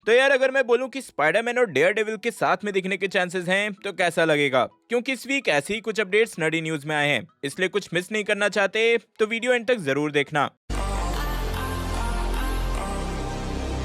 तो यार अगर मैं बोलूं कि स्पाइडरमैन और डेयरडेविल के साथ में दिखने के चांसेस हैं तो कैसा लगेगा, क्योंकि इस वीक ऐसे ही कुछ अपडेट्स नडी न्यूज में आए हैं, इसलिए कुछ मिस नहीं करना चाहते तो वीडियो एंड तक जरूर देखना।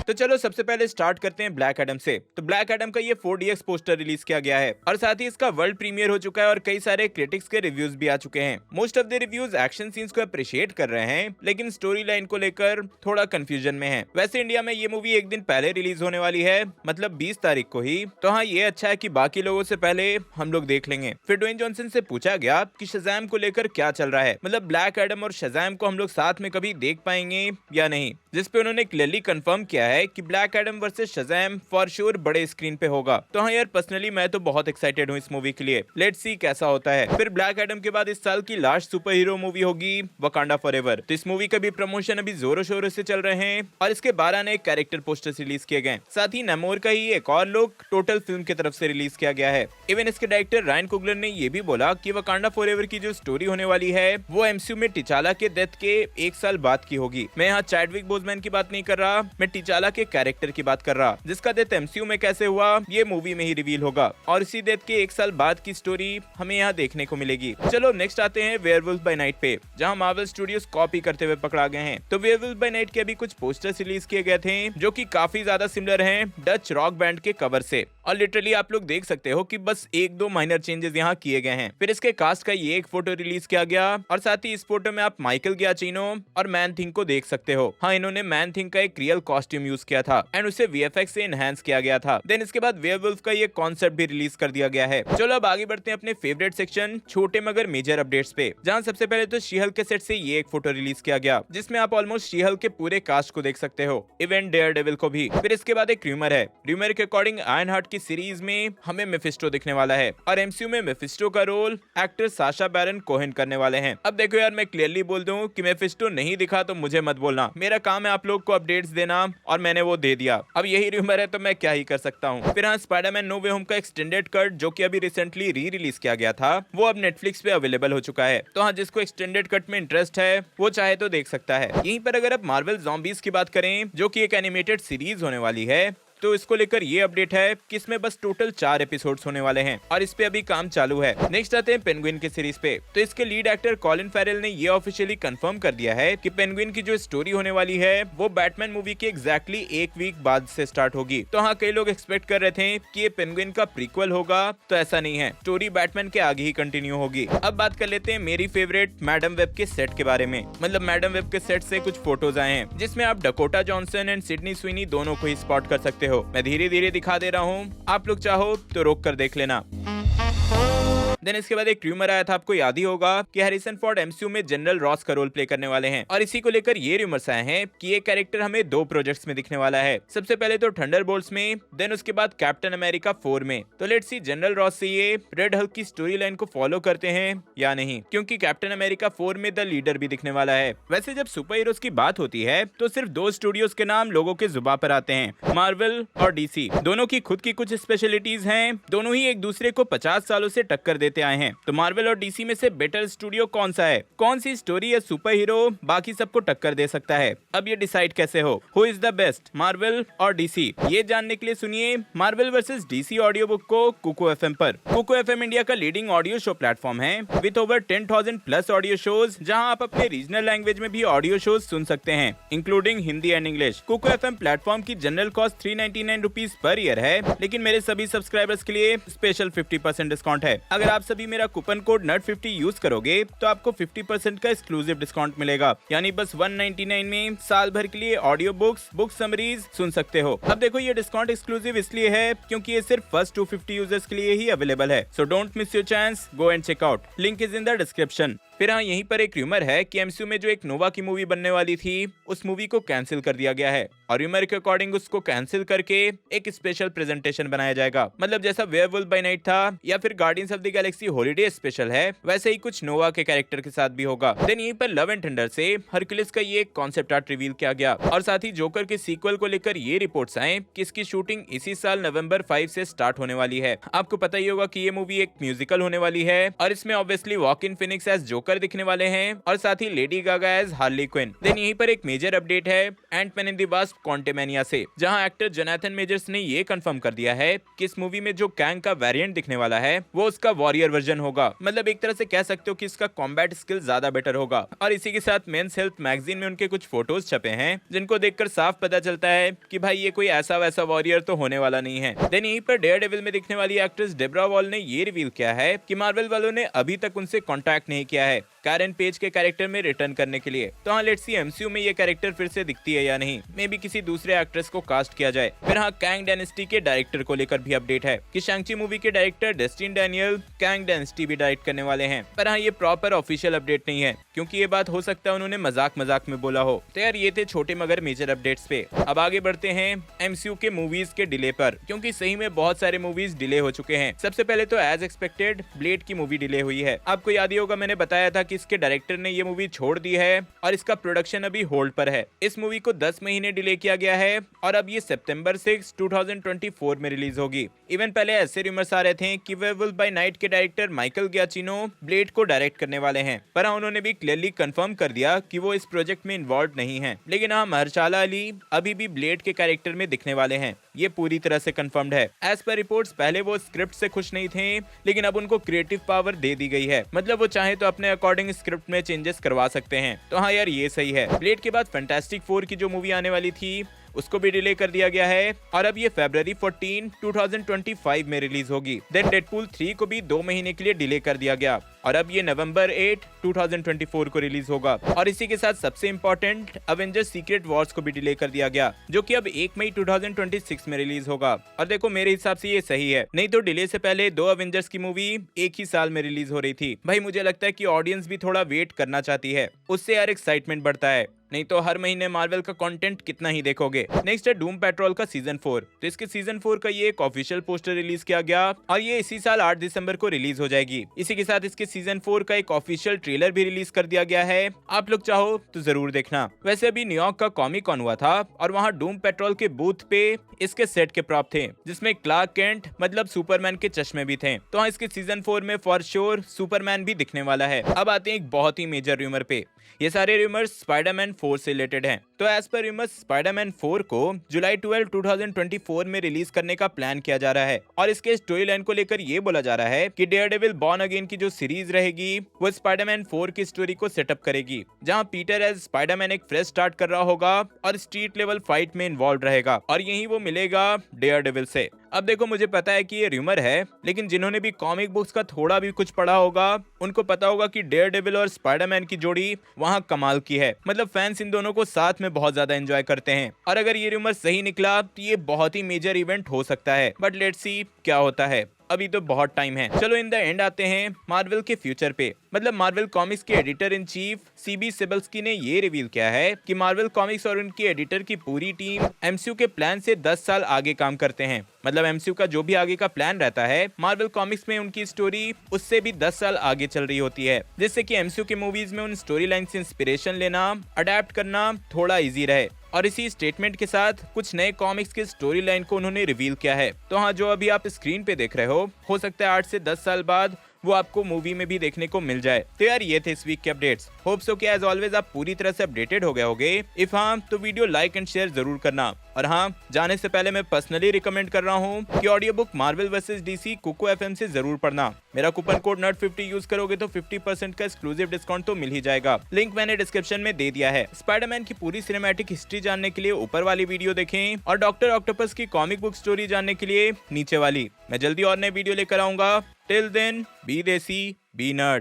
तो चलो सबसे पहले स्टार्ट करते हैं ब्लैक एडम से। तो ब्लैक एडम का ये 4DX पोस्टर रिलीज किया गया है और साथ ही इसका वर्ल्ड प्रीमियर हो चुका है और कई सारे क्रिटिक्स के रिव्यूज भी आ चुके हैं। Most of the reviews action scenes को अप्रिशिएट कर रहे हैं, लेकिन स्टोरी लाइन को लेकर थोड़ा कंफ्यूजन में है। वैसे इंडिया में ये मूवी एक दिन पहले रिलीज होने वाली है, मतलब 20 तारीख को ही। तो हाँ, ये अच्छा है कि बाकी लोगों से पहले हम लोग देख लेंगे। फिर ड्वेन जॉनसन से पूछा गया कि शज़ैम को लेकर क्या चल रहा है, मतलब ब्लैक एडम और शज़ैम को हम लोग साथ में कभी देख पाएंगे या नहीं, जिस पे उन्होंने क्लियरली कंफर्म किया है कि black Adam versus Shazam for sure बड़े स्क्रीन पे होगा। तो हाँ यार, पर्सनली मैं तो बहुत एक्साइटेड हूँ इस मूवी के लिए। लेट्स सी कैसा होता है। फिर ब्लैक एडम के बाद इस साल की लास्ट सुपर हीरो मूवी होगी वकांडा फॉरएवर। तो इस मूवी का भी प्रमोशन अभी जोरों शोरों से चल रहे हैं और इसके 12 नए कैरेक्टर पोस्टर्स रिलीज किए गए। साथ ही नमोर का ही एक और लुक टोटल फिल्म की तरफ से रिलीज किया गया है। इवन इसके डायरेक्टर रायन कुगलर ने ये भी बोला कि वकांडा फॉरएवर की जो स्टोरी होने वाली है वो एमसीयू में टिचाला के डेथ के 1 साल बाद की होगी। मैं यहाँ चैडविक बोजमैन की बात नहीं कर रहा, मैं टिचाला के कैरेक्टर की बात कर रहा, जिसका डेथ एमसीयू में कैसे हुआ ये मूवी में ही रिवील होगा और इसी डेथ के 1 साल बाद की स्टोरी हमें यहाँ देखने को मिलेगी। चलो नेक्स्ट आते हैं वेयरवुल्फ बाय नाइट पे, जहाँ मार्वल स्टूडियोज कॉपी करते हुए पकड़ा गए हैं। तो वेयरवुल्फ बाय नाइट के अभी कुछ पोस्टर्स रिलीज किए गए थे जो कि काफी ज्यादा सिमिलर हैं डच रॉक बैंड के कवर से, और लिटरली आप लोग देख सकते हो कि बस 1-2 माइनर चेंजेस यहाँ किए गए हैं। फिर इसके कास्ट का ये एक फोटो रिलीज किया गया और साथ ही इस फोटो में आप माइकल गियाचिनो और मैन थिंग को देख सकते हो। हाँ, इन्होंने मैन थिंग का एक रियल कॉस्ट्यूम यूज किया था एंड उसे वीएफएक्स से एनहांस किया गया था। देन इसके बाद वेयरवुल्फ का ये कॉन्सेप्ट भी रिलीज कर दिया गया है। चलो अब आगे बढ़ते हैं अपने फेवरेट सेक्शन छोटे मगर मेजर अपडेट्स पे, जहाँ सबसे पहले तो शी हल्क के सेट से ये एक फोटो रिलीज किया गया जिसमें आप ऑलमोस्ट शी हल्क के पूरे कास्ट को देख सकते हो, इवन डेयरडेविल को भी। फिर इसके बाद एक रूमर है, रूमर के अकॉर्डिंग आयरन हार्ट की सीरीज में हमें मेफिस्टो दिखने वाला है और एमसीयू में मेफिस्टो का रोल एक्टर साशा बैरन कोहेन करने वाले हैं। अब देखो यार, मैं क्लियरली बोल दूं कि मेफिस्टो नहीं दिखा तो मुझे मत बोलना, मेरा काम है आप लोग को अपडेट्स देना और मैंने वो दे दिया। अब यही रूमर है तो मैं क्या ही कर सकता हूँ। फिर हाँ, स्पाइडरमैन नो वे होम का एक्सटेंडेड कट जो कि अभी रिसेंटली री रिलीज किया गया था वो अब नेटफ्लिक्स पे अवेलेबल हो चुका है। तो हाँ, जिसको एक्सटेंडेड कट में इंटरेस्ट है वो चाहे तो देख सकता है। यहीं पर अगर आप मार्वल ज़ॉम्बीज की बात करें जो कि एक एनिमेटेड सीरीज होने वाली है, तो इसको लेकर ये अपडेट है कि इसमें बस टोटल 4 एपिसोड्स होने वाले हैं और इस पे अभी काम चालू है। नेक्स्ट आते हैं पेंगुइन की सीरीज पे। तो इसके लीड एक्टर कॉलिन फैरेल ने ये ऑफिशियली कंफर्म कर दिया है कि पेंगुइन की जो स्टोरी होने वाली है वो बैटमैन मूवी के एग्जैक्टली 1 वीक बाद से स्टार्ट होगी। तो हाँ, कई लोग एक्सपेक्ट कर रहे थे कि ये पेंगुइन का प्रीक्वल होगा, तो ऐसा नहीं है, स्टोरी बैटमैन के आगे ही कंटिन्यू होगी। अब बात कर लेते हैं मेरी फेवरेट मैडम वेब के सेट के बारे में। मतलब मैडम वेब के सेट से कुछ फोटोज आए हैं जिसमें आप Dakota Johnson and Sydney Swinney दोनों को ही स्पॉट कर सकते हो। मैं धीरे धीरे दिखा दे रहा हूँ, आप लोग चाहो तो रोक कर देख लेना। देन इसके बाद एक रूमर आया था, आपको याद ही होगा कि हैरिसन फोर्ड एमसीयू में जनरल रॉस का रोल प्ले करने वाले हैं और इसी को लेकर ये रूमर्स आए हैं कि ये कैरेक्टर हमें 2 प्रोजेक्ट्स में दिखने वाला है। सबसे पहले तो थंडरबोल्ट्स में, देन उसके बाद कैप्टन अमेरिका 4 में। तो लेट्स सी जनरल रॉस से ये रेड हल्क की स्टोरी लाइन को फॉलो करते हैं या नहीं, क्योंकि कैप्टन अमेरिका 4 में द लीडर भी दिखने वाला है। वैसे जब सुपर हीरोज की बात होती है तो सिर्फ 2 स्टूडियोज के नाम लोगों के जुबान पर आते हैं, मार्वल और डीसी। दोनों की खुद की कुछ स्पेशलिटीज हैं, दोनों ही एक दूसरे को 50 सालों से टक्कर देते आए हैं। तो मार्वल और डीसी में से बेटर स्टूडियो कौन सा है, कौन सी स्टोरी या सुपर हीरो बाकी सबको टक्कर दे सकता है? अब ये डिसाइड कैसे हो, who is the best, Marvel और डीसी? ये जानने के लिए सुनिए Marvel versus DC audio book को कुको एफएम पर। कुको एफएम इंडिया का लीडिंग ऑडियो शो प्लेटफॉर्म है with over 10,000 plus audio shows, जहां आप अपने रीजनल लैंग्वेज में भी ऑडियो शोज सुन सकते हैं, including Hindi and English. Kuku FM platform की general cost 399 rupees per year है, लेकिन मेरे सभी सब्सक्राइबर्स के लिए स्पेशल 50% डिस्काउंट है। अगर आप सभी मेरा कूपन कोड NERD50 यूज करोगे तो आपको 50% का एक्सक्लूसिव डिस्काउंट मिलेगा, यानी बस 199 में साल भर के लिए ऑडियो बुक्स, बुक समरीज सुन सकते हो। अब देखो, ये डिस्काउंट एक्सक्लूसिव इसलिए है क्योंकि ये सिर्फ फर्स्ट 250 यूजर्स के लिए ही अवेलेबल है। So don't miss your chance, go and check out, link is in the description. फिर हाँ, यहीं पर एक रूमर है कि एमसीयू में जो एक नोवा की मूवी बनने वाली थी उस मूवी को कैंसिल कर दिया गया है और रूमर के अकॉर्डिंग उसको कैंसिल करके एक स्पेशल प्रेजेंटेशन बनाया जाएगा। मतलब जैसा वेयरवुल्फ बाय नाइट था या फिर guardians of the Galaxy holiday special है, वैसे ही कुछ नोवा के कैरेक्टर के साथ भी होगा। देन यहीं पर लव एंड थंडर से हरक्यूलिस का ये कॉन्सेप्ट आर्ट रिवील किया गया और साथ ही जोकर के सीक्वल को लेकर ये रिपोर्ट्स आए कि इसकी शूटिंग इसी साल नवंबर 5 से स्टार्ट होने वाली है। आपको पता ही होगा कि ये मूवी एक म्यूजिकल होने वाली है और इसमें obviously Joaquin Phoenix as Joker दिखने वाले हैं और साथ ही Lady Gaga as Harley Quinn. Then यहीं पर एक मेजर अपडेट है, Ant Man and the Wasp Quantumania से, जहां एक्टर जोनाथन मेजर्स ने ये कंफर्म कर दिया है कि इस मूवी में जो कैंग का वेरिएंट दिखने वाला है वो उसका वॉरियर वर्जन होगा। मतलब एक तरह से कह सकते हो कि इसका कॉम्बैट स्किल ज्यादा बेटर होगा। और इसी के साथ मेंस हेल्थ मैगजीन में उनके कुछ फोटोज छपे हैं जिनको देखकर साफ पता चलता है कि भाई ये कोई ऐसा वैसा वॉरियर तो होने वाला नहीं है। देन यहीं पर डेयरडेविल में दिखने वाली एक्ट्रेस डेब्रा वॉल ने ये रिवील किया है कि मार्वल वालों ने अभी तक उनसे कांटेक्ट नहीं किया है कैरन पेज के कैरेक्टर में रिटर्न करने के लिए। तो हाँ, लेट्स सी एमसीयू में ये कैरेक्टर फिर से दिखती है या नहीं, मे बी किसी दूसरे एक्ट्रेस को कास्ट किया जाए। फिर हाँ, कैंग डायनेस्टी के डायरेक्टर को लेकर भी अपडेट है कि शैंग-ची मूवी के director Dustin Daniel Kang dynasty भी डायरेक्ट करने वाले हैं। पर हाँ, ये प्रॉपर ऑफिशियल अपडेट नहीं है क्योंकि ये बात हो सकता है उन्होंने मजाक मजाक में बोला हो। तो यार, ये थे छोटे मगर मेजर अपडेट्स पे। अब आगे बढ़ते हैं एमसीयू के मूवीज के डिले पर, क्योंकि सही में बहुत सारे मूवीज डिले हो चुके हैं। सबसे पहले तो एज एक्सपेक्टेड ब्लेड की मूवी डिले हुई है। आपको याद ही होगा मैंने बताया था कि इसके डायरेक्टर ने ये मूवी छोड़ दी है और इसका प्रोडक्शन अभी होल्ड पर है। इस मूवी को 10 महीने डिले किया गया है और अब ये सितंबर 6, 2024 में रिलीज होगी। इवन पहले ऐसे रूमर्स आ रहे थे कि वेयरवुल्फ बाय नाइट के डायरेक्टर माइकल गियाचिनो ब्लेड को डायरेक्ट करने वाले हैं, पर हाँ, उन्होंने भी क्लियरली कंफर्म कर दिया कि वो इस प्रोजेक्ट में इन्वॉल्व नहीं है। लेकिन हाँ, महरशाला अली अभी भी ब्लेड के कैरेक्टर में दिखने वाले हैं, ये पूरी तरह से कंफर्म्ड है। एज पर रिपोर्ट्स पहले वो स्क्रिप्ट से खुश नहीं थे, लेकिन अब उनको क्रिएटिव पावर दे दी गई है। मतलब वो चाहे तो अपने अकॉर्डिंग स्क्रिप्ट में चेंजेस करवा सकते हैं। तो हाँ यार, ये सही है। ब्लेड के बाद फैंटास्टिक 4 की जो मूवी आने वाली थी उसको भी डिले कर दिया गया है और अब ये फरवरी 14, 2025 में रिलीज होगी। देन डेडपूल 3 को भी 2 महीने के लिए डिले कर दिया गया और अब ये नवंबर 8, 2024 को रिलीज होगा। और इसी के साथ सबसे इंपॉर्टेंट अवेंजर्स सीक्रेट वॉर्स को भी डिले कर दिया गया, जो कि अब 1 मई 2026 में रिलीज होगा। और देखो, मेरे हिसाब से ये सही है, नहीं तो डिले से पहले 2 अवेंजर्स की मूवी एक ही साल में रिलीज हो रही थी। भाई मुझे लगता है कि ऑडियंस भी थोड़ा वेट करना चाहती है, उससे यार एक्साइटमेंट बढ़ता है, नहीं तो हर महीने मार्वल का कंटेंट कितना ही देखोगे। नेक्स्ट है डूम पेट्रोल का सीजन 4। तो इसके सीजन 4 का ये एक ऑफिशियल पोस्टर रिलीज किया गया और ये इसी साल 8 दिसंबर को रिलीज हो जाएगी। इसी के साथ इसके सीजन 4 का एक ऑफिशियल ट्रेलर भी रिलीज कर दिया गया है, आप लोग चाहो तो जरूर देखना। वैसे अभी न्यूयॉर्क का कॉमिक कॉन हुआ था और वहाँ डूम पेट्रोल के बूथ पे इसके सेट के प्रॉप थे, जिसमें क्लार्क केंट मतलब सुपरमैन के चश्मे भी थे। तो हाँ, इसके सीजन 4 में फॉर श्योर सुपरमैन भी दिखने वाला है। अब आते हैं एक बहुत ही मेजर रूमर पे। ये सारे रूमर्स स्पाइडरमैन 4 से रिलेटेड हैं। तो एज पर रूमर्स स्पाइडरमैन 4 को जुलाई 12, 2024 में रिलीज करने का प्लान किया जा रहा है और इसके स्टोरी लाइन को लेकर ये बोला जा रहा है कि डेयरडेविल बॉर्न अगेन की जो सीरीज रहेगी वो स्पाइडरमैन 4 की स्टोरी को सेटअप करेगी, जहां पीटर एज स्पाइडरमैन एक फ्रेश स्टार्ट कर रहा होगा और स्ट्रीट लेवल फाइट में इन्वॉल्व रहेगा और यही वो मिलेगा डेयरडेविल से। अब देखो, मुझे पता है कि ये रूमर है, लेकिन जिन्होंने भी कॉमिक बुक्स का थोड़ा भी कुछ पढ़ा होगा उनको पता होगा कि डेयरडेविल और स्पाइडरमैन की जोड़ी वहां कमाल की है। मतलब फैंस इन दोनों को साथ में बहुत ज्यादा एंजॉय करते हैं और अगर ये रूमर सही निकला तो ये बहुत ही मेजर इवेंट हो सकता है। बट लेट्स सी क्या होता है, अभी तो बहुत टाइम है। चलो इन द एंड आते हैं मार्वल के फ्यूचर पे। मतलब मार्वल कॉमिक्स के एडिटर इन चीफ सीबी सिबल्स्की ने ये रिवील किया है कि मार्वल कॉमिक्स और उनकी एडिटर की पूरी टीम एमसीयू के प्लान से 10 साल आगे काम करते हैं। मतलब एमसीयू का जो भी आगे का प्लान रहता है, मार्वल कॉमिक्स में उनकी स्टोरी उससे भी 10 साल आगे चल रही होती है, जिससे कि एमसीयू की मूवीज में उन स्टोरी लाइन से इंस्पिरेशन लेना, अडेप्ट करना थोड़ा इजी रहे। और इसी स्टेटमेंट के साथ कुछ नए कॉमिक्स के स्टोरी लाइन को उन्होंने रिवील किया है। तो हाँ, जो अभी आप स्क्रीन पे देख रहे हो सकता है 8 से 10 साल बाद वो आपको मूवी में भी देखने को मिल जाए। तो यार, ये थे इस वीक के अपडेट्स। होप सो कि एज ऑलवेज आप पूरी तरह से अपडेटेड हो गए होगे। इफ हाँ, तो वीडियो लाइक एंड शेयर जरूर करना। और हाँ, जाने से पहले मैं पर्सनली रिकमेंड कर रहा हूँ कि audio book Marvel versus DC Kuku FM से जरूर पढ़ना। मेरा कूपन कोड NERD50 यूज करोगे तो 50% का एक्सक्लूसिव डिस्काउंट तो मिल ही जाएगा। लिंक मैंने डिस्क्रिप्शन में दे दिया है। स्पाइडरमैन की पूरी सिनेमैटिक हिस्ट्री जानने के लिए ऊपर वाली वीडियो देखें और डॉक्टर ऑक्टोपस की कॉमिक बुक स्टोरी जानने के लिए नीचे वाली। मैं जल्दी और नए वीडियो लेकर आऊंगा। टिल देन, बी देसी, बी नर्ड।